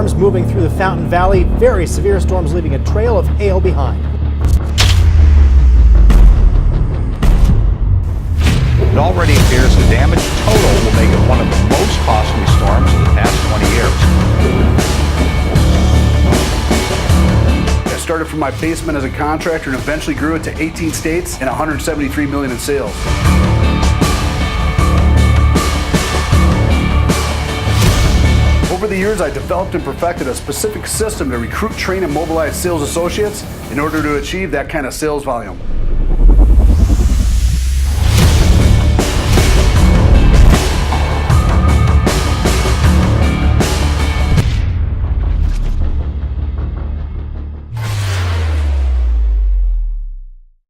storms moving through the Fountain Valley, very severe storms leaving a trail of hail behind. It already appears the damage total will make it one of the most costly storms of the past 20 years. I started from my basement as a contractor and eventually grew it to 18 states and 173 million in sales. Over the years, I developed and perfected a specific system to recruit, train, and mobilize sales associates in order to achieve that kind of sales volume.